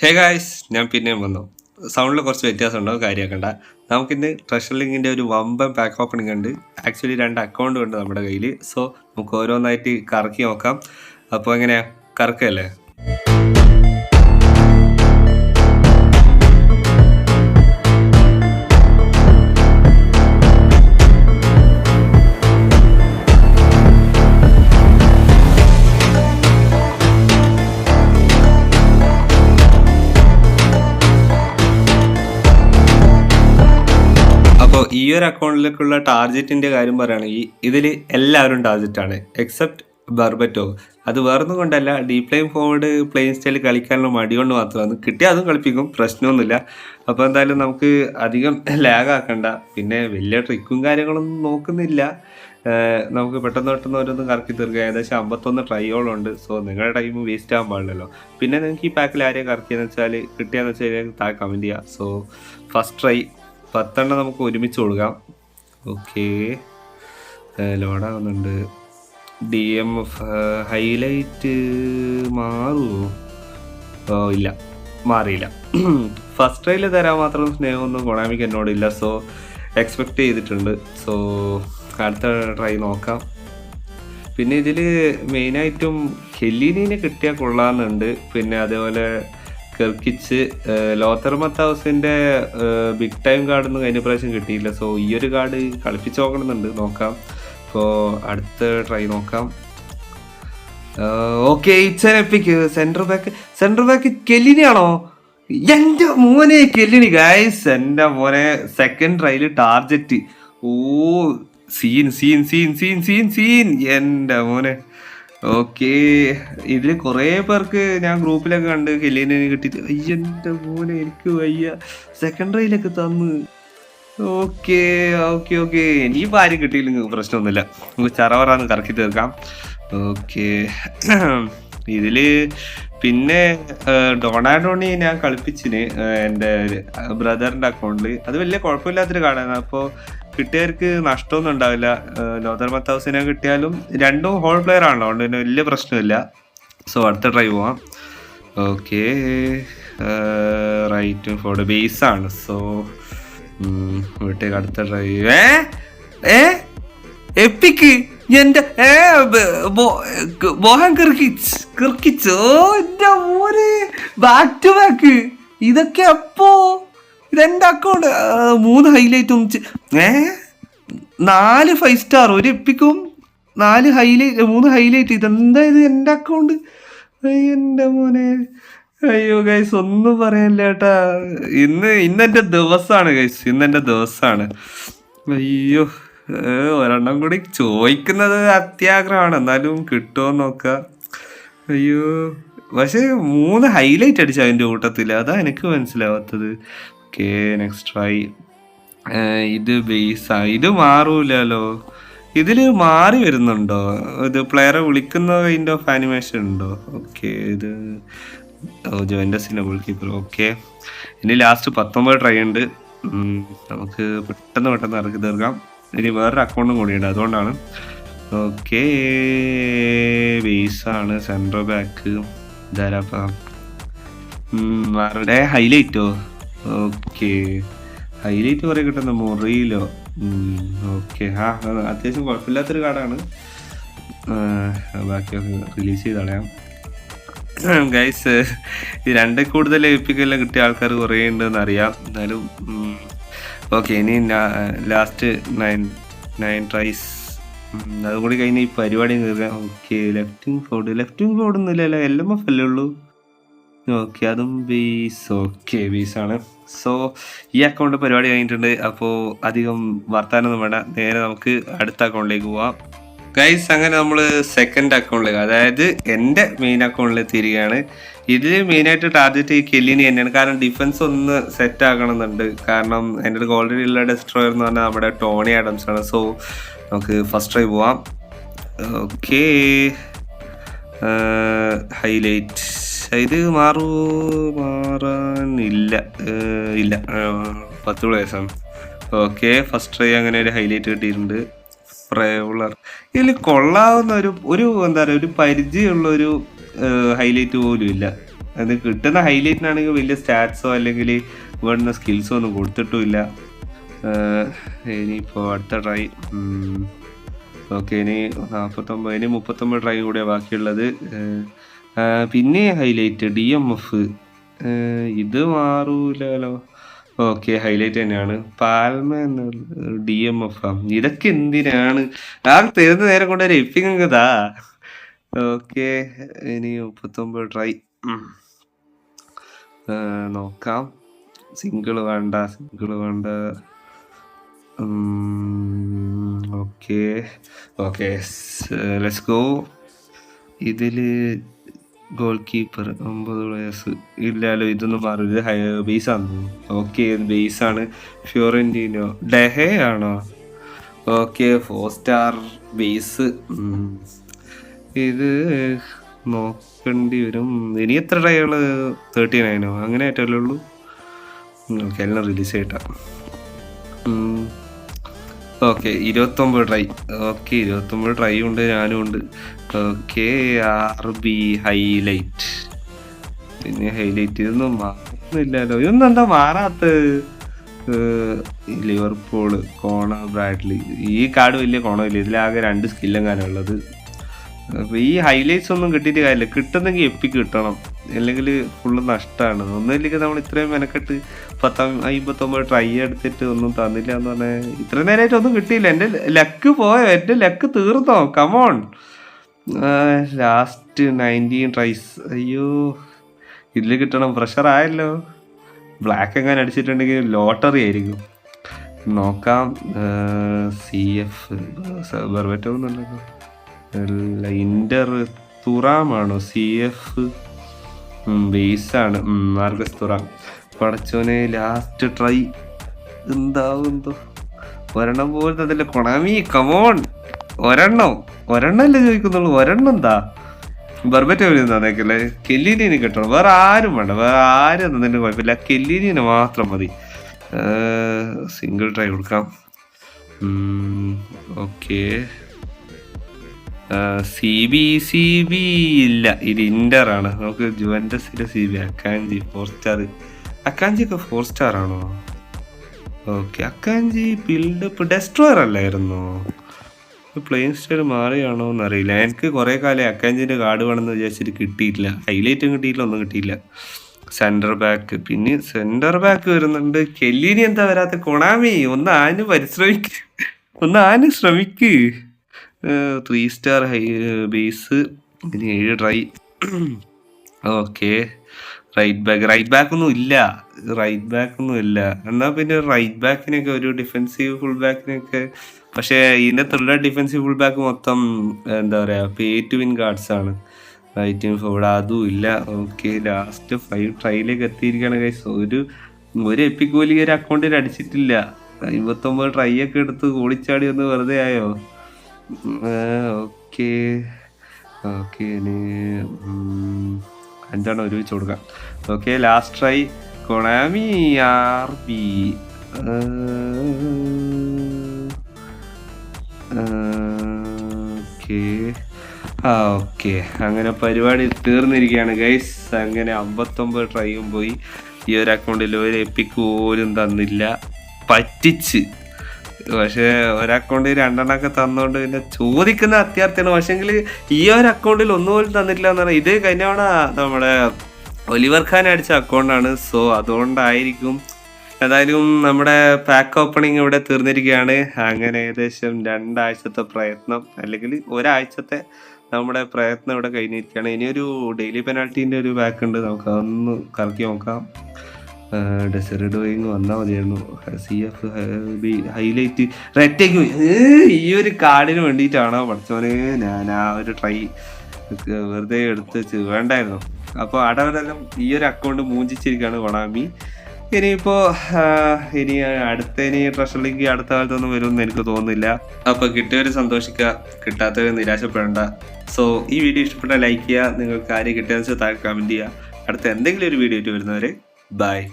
Hey guys, ഞാൻ പിന്നെയും വന്നു. സൗണ്ടിൽ കുറച്ച് വ്യത്യാസം ഉണ്ടാവും, കാര്യമാക്കണ്ട. നമുക്കിന്ന് ട്രഷർ ലിങ്കിൻ്റെ ഒരു വമ്പൻ പാക്ക് ഓപ്പണിംഗ് ഉണ്ട്. ആക്ച്വലി 2 അക്കൗണ്ട് ഉണ്ട് നമ്മുടെ കയ്യിൽ. സോ നമുക്ക് ഓരോന്നായിട്ട് കറക്കി നോക്കാം. അപ്പോൾ എങ്ങനെയാ, കറക്കല്ലേ? അപ്പോൾ ഈ ഒരു അക്കൗണ്ടിലേക്കുള്ള ടാർജറ്റിൻ്റെ കാര്യം പറയുകയാണെങ്കിൽ ഇതിൽ എല്ലാവരും ടാർജറ്റാണ് എക്സെപ്റ്റ് ബർബറ്റോ. അത് വേറൊന്നും കൊണ്ടല്ല, deep line forward playing style കളിക്കാനുള്ള മടി കൊണ്ട് മാത്രമാണ്. കിട്ടിയാൽ അതും കളിപ്പിക്കും, പ്രശ്നമൊന്നുമില്ല. അപ്പോൾ എന്തായാലും നമുക്ക് അധികം ലാഗ് ആക്കണ്ട. പിന്നെ വലിയ ട്രിക്കും കാര്യങ്ങളൊന്നും നോക്കുന്നില്ല. നമുക്ക് പെട്ടെന്ന് ഓരോന്നും കറക്കി തീർക്കുക. ഏകദേശം 51 ട്രൈയോളുണ്ട്. സോ നിങ്ങളുടെ ടൈം വേസ്റ്റ് ആകാൻ പാടില്ലല്ലോ. പിന്നെ നിങ്ങൾക്ക് ഈ പാക്കിൽ ആരെയും കറക്കിയെന്ന് വെച്ചാൽ കിട്ടിയാന്ന് വെച്ചാൽ താഴെ കമൻറ്റ് ചെയ്യുക. സോ ഫസ്റ്റ് ട്രൈ 10 നമുക്ക് ഒരുമിച്ച് കൊടുക്കാം. ഓക്കെ, ലോഡാകുന്നുണ്ട്. DMF ഹൈലൈറ്റ് മാറുമോ? ഓ ഇല്ല, മാറിയില്ല. ഫസ്റ്റ് ട്രൈയിൽ തരാൻ മാത്രം സ്നേഹമൊന്നും കൊണാമിക്ക് എന്നോടില്ല. സോ എക്സ്പെക്റ്റ് ചെയ്തിട്ടുണ്ട്. സോ അടുത്ത ട്രൈ നോക്കാം. പിന്നെ ഇതിൽ മെയിനായിട്ടും ഹെല്ലിനെ കിട്ടിയാൽ കൊള്ളാമെന്നുണ്ട്. പിന്നെ അതേപോലെ കെർക്കിച്ച് ലോത്തർ മത്താവസിൻ്റെ ബിഗ് ടൈം കാർഡൊന്നും കഴിഞ്ഞ പ്രാവശ്യം കിട്ടിയില്ല. സോ ഈ ഒരു കാർഡ് കളിപ്പിച്ച് നോക്കണമെന്നുണ്ട്, നോക്കാം. അപ്പോൾ അടുത്ത ട്രൈ നോക്കാം. Okay, it's an epic. Central back കെല്ലിനാണോ? എൻ്റെ മോനെ കെല്ലിനി ഗൈസ്, എൻ്റെ മോനെ സെക്കൻഡ് ട്രൈയിൽ target. Oh scene scene scene scene scene scene എൻ്റെ മോനെ. ഓക്കെ, ഇതിൽ കുറേ പേർക്ക് ഞാൻ ഗ്രൂപ്പിലൊക്കെ കണ്ട് ഹെല്ലിനെ കിട്ടിയിട്ട് അയ്യൻ്റെ മോനെ എനിക്ക് വയ്യ, സെക്കൻഡ് ട്രൈയിലൊക്കെ തന്ന്. ഓക്കെ ഓക്കെ ഓക്കെ, ഇനിയിപ്പോൾ ആരും കിട്ടിയില്ലെങ്കിൽ പ്രശ്നമൊന്നുമില്ല, നമുക്ക് ചറവറാന്ന് കറക്കി തീർക്കാം. ഓക്കെ, ഇതിൽ പിന്നെ ഡൊണാഡോണി ഞാൻ കളിപ്പിച്ചിന് എൻ്റെ ബ്രദറിൻ്റെ അക്കൗണ്ടിൽ. അത് വലിയ കുഴപ്പമില്ലാത്തൊരു കാർഡാണ്. അപ്പോൾ കിട്ടിയവർക്ക് നഷ്ടമൊന്നും ഉണ്ടാവില്ല. ലോതർ മത്താവസിനെ കിട്ടിയാലും രണ്ടും ഹോൾ പ്ലെയർ ആണല്ലോ, അതുകൊണ്ട് തന്നെ വലിയ പ്രശ്നമില്ല. സോ അടുത്ത ട്രൈ പോവാം. ഓക്കെ, റൈറ്റ് ഫോർഡ് ബേസാണ്. സോ വീട്ടേക്ക് അടുത്ത ട്രൈ. എപ്പിക്ക് എൻ്റെ മോഹൻ കിർക്കിച്ച്. ഓ എൻ്റെ മോനെ, ബാക്ക് ടു ബാക്ക്. ഇതൊക്കെ അപ്പോ ഇതെൻ്റെ അക്കൗണ്ട് 3 ഹൈലൈറ്റും 4 5 സ്റ്റാർ, ഒരു എപ്പിക്കും 3 ഹൈലൈറ്റ്. ഇതെന്താ ഇത് എൻ്റെ അക്കൗണ്ട്? എൻ്റെ മോനെ, അയ്യോ ഗൈസ് ഒന്നും പറയാനില്ല ചേട്ടാ. ഇന്നെൻ്റെ ദിവസമാണ് ഗൈസ്, ഇന്നെൻ്റെ ദിവസമാണ്. അയ്യോ, ഒരെണ്ണം കൂടി ചോദിക്കുന്നത് അത്യാഗ്രഹമാണ്, എന്നാലും കിട്ടുമോ നോക്കാം. അയ്യോ, പക്ഷേ 3 ഹൈലൈറ്റ് അടിച്ച അതിൻ്റെ കൂട്ടത്തിൽ, അതാ എനിക്ക് മനസ്സിലാവാത്തത്. Okay, next try. ഇത് ബേസാ, ഇത് മാറൂലല്ലോ. ഇതിൽ മാറി വരുന്നുണ്ടോ? ഇത് പ്ലെയറെ വിളിക്കുന്ന കൈൻഡ് ഓഫ് ആനിമേഷൻ ഉണ്ടോ? ഓക്കെ, ഇത് ജോയിൻറ്റസിൻ്റെ ഗോൾ കീപ്പർ. ഓക്കെ, ഇനി ലാസ്റ്റ് 19 ട്രൈ ഉണ്ട്. നമുക്ക് പെട്ടെന്ന് ഇറക്കി തീർക്കാം. ഇനി വേറൊരു അക്കൗണ്ടും കൂടിയുണ്ട്, അതുകൊണ്ടാണ്. ഓക്കെ, ബേസാണ്. സെൻട്രൽ ബാക്ക് ധാരാപ്പ മാറുടെ ഹൈലൈറ്റോ? ഓക്കെ, ഹൈലൈറ്റ് കുറേ കിട്ടുന്ന മുറിയിലോ? ഓക്കെ, അത്യാവശ്യം കുഴപ്പമില്ലാത്തൊരു കാർഡാണ്. ബാക്കിയൊക്കെ റിലീസ് ചെയ്ത് കളയാം. ഗൈസ്, ഈ 2 കൂടുതൽ എപ്പിക്കെല്ലാം കിട്ടിയ ആൾക്കാർ കുറേ ഉണ്ടെന്ന് അറിയാം. എന്നാലും ഓക്കെ, ഇനി ലാസ്റ്റ് 9 ട്രൈസ്, അതും കൂടി കഴിഞ്ഞ് ഈ പരിപാടി തീർക്കാം. ഓക്കെ, ലെഫ്റ്റിംഗ് ഫോർഡ് ഒന്നുമില്ലല്ലോ, LMF അല്ലേ ഉള്ളൂ. ഓക്കെ, അതും ബേസ്. ഓക്കെ, ബേസാണ്. സോ ഈ അക്കൗണ്ട് പരിപാടി കഴിഞ്ഞിട്ടുണ്ട്. അപ്പോൾ അധികം വർത്താനൊന്നും വേണ്ട, നേരെ നമുക്ക് അടുത്ത അക്കൗണ്ടിലേക്ക് പോവാം. ഗൈസ്, അങ്ങനെ നമ്മൾ സെക്കൻഡ് അക്കൗണ്ടിലേക്ക്, അതായത് എൻ്റെ മെയിൻ അക്കൗണ്ടിൽ തിരികെയാണ്. ഇതിൽ മെയിനായിട്ട് ടാർഗറ്റ് ഈ കെല്ലിനി തന്നെയാണ്. കാരണം ഡിഫൻസ് ഒന്ന് സെറ്റ് ആക്കണമെന്നുണ്ട്. കാരണം എൻ്റെ അടുത്ത് ഓൾറെഡി ഉള്ള ഡെസ്ട്രോയർ എന്ന് പറഞ്ഞാൽ നമ്മുടെ ടോണി ആഡംസ് ആണ്. സോ നമുക്ക് ഫസ്റ്റ് ട്രൈ പോവാം. Okay, highlight. ഇത് മാറാനില്ല, ഇല്ല, 10 പ്ലേയേഴ്സാണ്. ഓക്കെ, ഫസ്റ്റ് ട്രൈ അങ്ങനെ ഒരു ഹൈലൈറ്റ് കിട്ടിയിട്ടുണ്ട്. ട്രാവലർ ഇതിൽ കൊള്ളാവുന്ന ഒരു എന്താ പറയുക, ഒരു പരിചയമുള്ള ഒരു ഹൈലൈറ്റ് പോലും ഇല്ല. അത് കിട്ടുന്ന ഹൈലൈറ്റിനാണെങ്കിൽ വലിയ സ്റ്റാറ്റ്സോ അല്ലെങ്കിൽ വേണ്ടുന്ന സ്കിൽസോ ഒന്നും കൊടുത്തിട്ടുമില്ല. ഇനിയിപ്പോൾ അടുത്ത ട്രൈ ഓക്കെ, ഇനി 49, ഇനി 39 ട്രൈ കൂടെ ബാക്കിയുള്ളത്. പിന്നെ ഹൈലൈറ്റ് DMF, ഇത് മാറൂലോ. ഓക്കെ, ഹൈലൈറ്റ് തന്നെയാണ്. പാൽമ എന്നുള്ള DMF ആ. ഇതൊക്കെ എന്തിനാണ് ആ തരുന്ന നേരം കൊണ്ട് ഒരു എപ്പിങ് ഇതാ. ഓക്കെ, ഇനി 39 ട്രൈ നോക്കാം. സിംഗിൾ വേണ്ട. Okay okay, let's go. ഇതില് ഗോൾ കീപ്പർ 9 പ്ലേയേഴ്സ് ഇല്ലല്ലോ. ഇതൊന്നും മാറില്ല. ബേസാണ്. ഓക്കെ, ബേസാണ്. ഫ്യോറന്റീനോ ഡെഹേ ആണോ? Okay, 4 star base. ഇത് നോക്കേണ്ടി വരും. ഇനി എത്ര ട്രൈകള്? 39 അങ്ങനെ ആയിട്ടല്ലേ ഉള്ളൂ. ഓക്കെ, എല്ലാം റിലീസ് ചെയ്യട്ടാ. Okay, 29 try. ഓക്കെ, 29 ട്രൈ ഉണ്ട്, ഞാനും ഉണ്ട്. Okay, RB highlight. പിന്നെ ഹൈലൈറ്റ് ഇതൊന്നും മാറുന്നില്ലല്ലോ. ഇതൊന്നും എന്താ മാറാത്ത? Liverpool, Conor Bradley. ഈ കാർഡ് വലിയ കോണമില്ല, ഇതിലാകെ 2 സ്കില്ലെങ്ങാനും ഉള്ളത്. അപ്പോൾ ഈ ഹൈലൈറ്റ്സ് ഒന്നും കിട്ടിയിട്ട് കാര്യമില്ല. കിട്ടുന്നെങ്കിൽ എപ്പിക്ക് കിട്ടണം, അല്ലെങ്കിൽ ഫുള്ള് നഷ്ടമാണ്. ഒന്നുമില്ലെങ്കിൽ നമ്മൾ ഇത്രയും മെനക്കെട്ട് 59 ട്രൈ എടുത്തിട്ട് ഒന്നും തന്നില്ല എന്ന് പറഞ്ഞാൽ ഇത്ര നേരമായിട്ട് ഒന്നും കിട്ടിയില്ല. എൻ്റെ ലക്ക് പോയോ? എൻ്റെ ലക്ക് തീർന്നോ? കമോൺ. Last 19 tries. അയ്യോ, ഇതിൽ കിട്ടണം. പ്രഷർ ആയല്ലോ. ബ്ലാക്ക് എങ്ങനെ അടിച്ചിട്ടുണ്ടെങ്കിൽ ലോട്ടറി ആയിരിക്കും. നോക്കാം. CF ബർബറ്റോന്നുണ്ടല്ലോ. അല്ല, ഇന്റർ തുറാമാണോ? CF ബേസാണ്. Marcus Thuram. പടച്ചോനെ, ലാസ്റ്റ് ട്രൈ എന്താവുന്തോ. ഒരെണ്ണം പോലും തന്നില്ല. കൊണാമി കമോൺ, ഒരെണ്ണല്ലേ ചോദിക്കുന്നുള്ളൂ. ഒരെണ്ണം എന്താ? ബർബറ്റോ തന്നേക്കല്ലേ. കെല്ലിനെ കിട്ടണം. വേറെ ആരും വേണ്ട. വേറെ ആരും തന്നിട്ട് കുഴപ്പമില്ല. കെല്ലിനെ മാത്രം മതി. സിംഗിൾ ട്രൈ കൊടുക്കാം. ഓക്കെ, CB ഇല്ല. ഇത് ഇന്റർ ആണ്. നമുക്ക് ജുവന്റസിന്റെ CB. Akanji 4 star. അക്കാഞ്ചി ഒക്കെ 4 സ്റ്റാർ ആണോ? ഓക്കെ, അക്കാഞ്ചി ബിൽഡപ്പ് ഡെസ്ട്രോയർ അല്ലായിരുന്നോ? പ്ലേയിങ് സ്റ്റൈൽ മാറിയാണോ എന്നറിയില്ല. എനിക്ക് കുറെ കാലം അക്കാഞ്ചിന്റെ കാർഡ് വേണമെന്ന് വിചാരിച്ചിട്ട് കിട്ടിയിട്ടില്ല. ഹൈലൈറ്റും കിട്ടിയില്ല, ഒന്നും കിട്ടിയില്ല. സെന്റർ ബാക്ക്, പിന്നെ സെന്റർ ബാക്ക് വരുന്നുണ്ട്. കെല്ലിനി എന്താ വരാത്ത? കൊണാമി ഒന്ന് ആന് ശ്രമിക്ക്. 3 സ്റ്റാർ ബേസ്. ഇനി 7 ട്രൈ. ഓക്കെ, റൈറ്റ് ബാക്ക് ഒന്നും ഇല്ല. എന്നാൽ പിന്നെ റൈറ്റ് ബാക്കിനൊക്കെ ഒരു ഡിഫെൻസീവ് ഫുൾ ബാക്കിനൊക്കെ. പക്ഷേ ഇതിൻ്റെ ത്രില്ലർ ഡിഫെൻസീവ് ഫുൾ ബാക്ക് മൊത്തം എന്താ പറയുക, പേ ടു വിൻ കാർഡ്സ് ആണ്. റൈറ്റ് ഫോർവേഡ് അതും ഇല്ല. ഓക്കെ, ലാസ്റ്റ് 5 ട്രൈയിലേക്ക് എത്തിയിരിക്കുകയാണ് ഗൈസ്. ഒരു എപ്പിക് പോലും ഈ ഒരു അക്കൗണ്ടിൽ അടിച്ചിട്ടില്ല. 59 ട്രൈ ഒക്കെ എടുത്ത് ഓടിച്ചാടി ഒന്ന് വെറുതെ ആയോ? ഓക്കെ, ഇനി 5 ഒരുമിച്ച് കൊടുക്കാം. Okay, last try. Konami RB. Okay, അങ്ങനെ പരിപാടി തീർന്നിരിക്കുകയാണ് ഗൈസ്. അങ്ങനെ 59 ട്രൈയും പോയി. ഈ ഒരു അക്കൗണ്ടിൽ ഒരു എപ്പിക്ക് പോലും തന്നില്ല, പറ്റിച്ച്. പക്ഷേ ഒരക്കൗണ്ടിൽ 2 എണ്ണമൊക്കെ തന്നോണ്ട് പിന്നെ ചോദിക്കുന്ന അത്യാർത്ഥിയാണ്. പക്ഷെങ്കിൽ ഈ ഒരു അക്കൗണ്ടിൽ ഒന്നുപോലും തന്നിട്ടില്ല എന്ന് പറഞ്ഞാൽ ഇത് കഴിഞ്ഞ തവണ നമ്മുടെ ഒലിവർ ഖാൻ അടിച്ച അക്കൗണ്ടാണ്. സോ അതുകൊണ്ടായിരിക്കും. ഏതായാലും നമ്മുടെ പാക്ക് ഓപ്പണിങ് ഇവിടെ തീർന്നിരിക്കുകയാണ്. അങ്ങനെ ഏകദേശം 2 ആഴ്ചത്തെ പ്രയത്നം, അല്ലെങ്കിൽ ഒരാഴ്ചത്തെ നമ്മുടെ പ്രയത്നം ഇവിടെ കഴിഞ്ഞിരിക്കുകയാണ്. ഇനിയൊരു ഡെയിലി പെനാൽറ്റീൻ്റെ ഒരു പാക്ക് ഉണ്ട്, നമുക്ക് അതൊന്ന് കറക്കി നോക്കാം. ഡെസേർട്ട് ഡോയിങ് വന്നാൽ മതിയായിരുന്നു. CF ഹൈലൈറ്റ് റെറ്റേക്ക്. ഈ ഒരു കാർഡിന് വേണ്ടിയിട്ടാണോ പഠിച്ചോനെ ഞാൻ ആ ഒരു ട്രൈ വെറുതെ എടുത്ത് വെച്ച് വേണ്ടായിരുന്നു. അപ്പോൾ അടവരെല്ലാം ഈ ഒരു അക്കൗണ്ട് മൂഞ്ചിച്ചിരിക്കുകയാണ് കൊണാമി. ഇനിയിപ്പോൾ ഇനി ട്രഷർ ലീഗ് അടുത്ത കാലത്തൊന്നും വരുമെന്ന് എനിക്ക് തോന്നുന്നില്ല. അപ്പോൾ കിട്ടിയവർ സന്തോഷിക്കുക, കിട്ടാത്തവർ നിരാശപ്പെടേണ്ട. സോ ഈ വീഡിയോ ഇഷ്ടപ്പെട്ടാൽ ലൈക്ക് ചെയ്യുക. നിങ്ങൾക്ക് ആര് കിട്ടിയെന്ന് വെച്ചാൽ താഴെ കമൻറ്റ് ചെയ്യുക. അടുത്ത എന്തെങ്കിലും ഒരു വീഡിയോ ആയിട്ട് വരുന്നവരെ ബൈ.